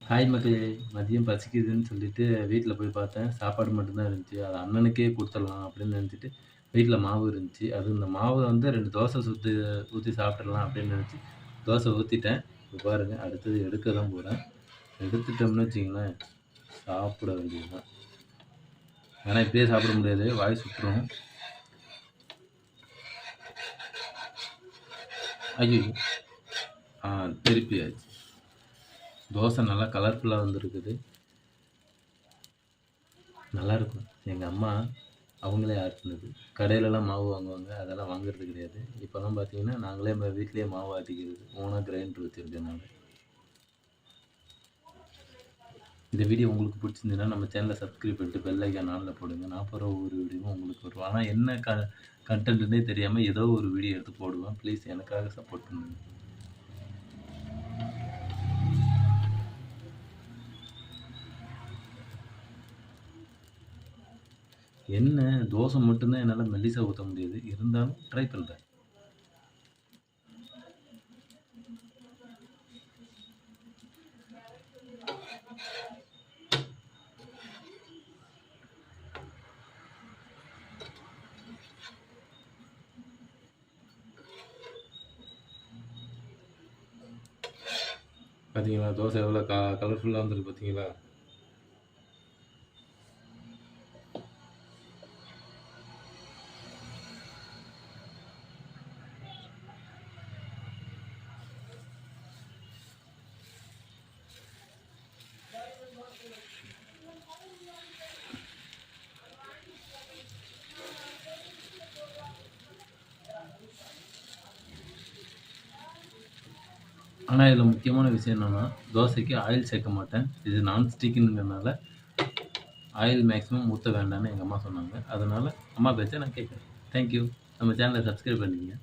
Hi மக்களே! மதியம் பசிக்குதுன்னு சொல்லிட்டு வீட்ல போய் பார்த்தேன். சாப்பாடு மட்டும் தான் இருந்துச்சு. அத அண்ணனுக்கே குடுத்துடலாம் அப்படின்னு நெனச்சுட்டு, வீட்ல மாவு இருந்துச்சு. அதுவும் இந்த மாவ வந்து 2 தோசை ஊத்தி சாப்பிட்டுறலாம் அப்படின்னு நெனச்சு, தோசை ஊத்திட்டேன். இப்ப பாருங்க, அடுத்தது எடுக்க தான் போறேன். எடுத்துட்டோம்னு வச்சுக்கங்களேன், சாப்பிட வேண்டியது தான். ஆனா இப்படியே சாப்பிட முடியாது. வாய் சுட்டுரும். ஐயய்யோ! ஆ திருப்பியாச்சு. தோசை நல்லா கலர்ஃபுல்லா வந்திருக்குது. நல்லாயிருக்கும். எங்க அம்மா அவங்களே ஆட்டுனது. கடையிலலாம் மாவு வாங்குவாங்க. அதெல்லாம் வாங்குறது கிடையாது. இப்பலாம் பார்த்தீங்கன்னா, நாங்களே வீட்லயே மாவு ஆட்டிக்கிறது. ஓனா கிரைண்டர் வச்சிருக்கனால. இந்த வீடியோ உங்களுக்கு பிடிச்சிருந்ததுன்னா, நம்ம சேனல சப்ஸ்கிரைப் பண்ணிட்டு பெல் ஐகான் ஆன்ல போடுங்க. நான் போடுற ஒவ்வொரு வீடியோவும் உங்களுக்கு வரும். ஆனா என்ன கன்டென்ட்னே தெரியாம ஏதோ ஒரு வீடியோ எடுத்து போடுவேன். ப்ளீஸ் எனக்காக சப்போர்ட் பண்ணுங்க. என்ன தோசை மட்டும் தான் என்னால மெல்லிசா ஊத்த முடியுது. இருந்தாலும் ட்ரை பண்றேன். பார்த்தீங்களா? தோசை எவ்வளோ கலர்ஃபுல்லா வந்திருக்கு பார்த்தீங்களா? ஆனா, இதில முக்கியமான விஷயம் என்னன்னா, தோசைக்கு ஆயில் சேர்க்க மாட்டேன். இது நான்ஸ்டிக்குங்கிறனால ஆயில் மேக்ஸிமம் ஊத்த வேண்டாம்னு எங்க அம்மா சொன்னாங்க. அதனால அம்மா பேச்ச நான் கேட்குறேன். Thank you. நம்ம சேனல சப்ஸ்கிரைப் பண்ணிக்கங்க.